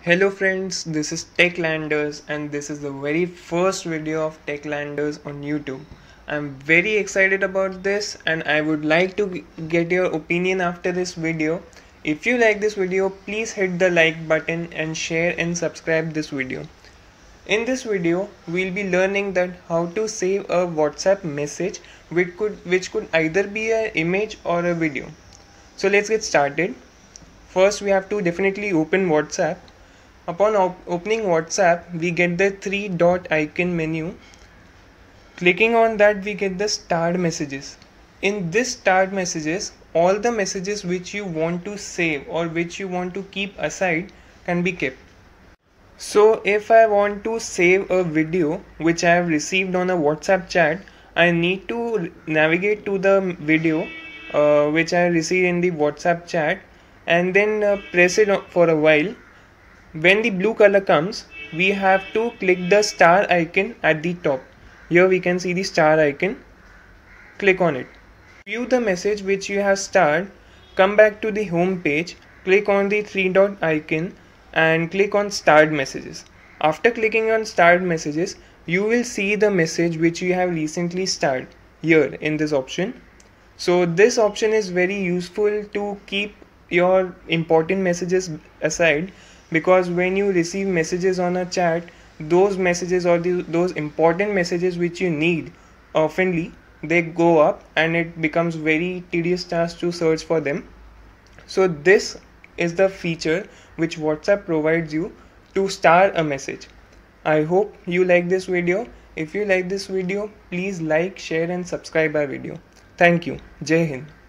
Hello friends, this is TechLanders and this is the very first video of TechLanders on YouTube. I'm very excited about this and I would like to get your opinion after this video. If you like this video, please hit the like button and share and subscribe this video. In this video, we'll be learning that how to save a WhatsApp message which could either be an image or a video. So let's get started. First, we have to definitely open WhatsApp. Upon opening WhatsApp, we get the three dot icon menu. Clicking on that, we get the starred messages. In this starred messages, all the messages which you want to save or which you want to keep aside can be kept. So if I want to save a video which I have received on a WhatsApp chat, I need to navigate to the video which I received in the WhatsApp chat and then press it for a while. When the blue color comes, we have to click the star icon at the top. Here we can see the star icon. Click on it. View the message which you have starred. Come back to the home page. Click on the three dot icon and click on starred messages. After clicking on starred messages, you will see the message which you have recently starred here in this option. So this option is very useful to keep your important messages aside, because when you receive messages on a chat, those messages or those important messages which you need oftenly, they go up and it becomes very tedious task to search for them. So this is the feature which WhatsApp provides you to star a message. I hope you like this video. If you like this video, please like, share and subscribe our video. Thank you. Jai Hind.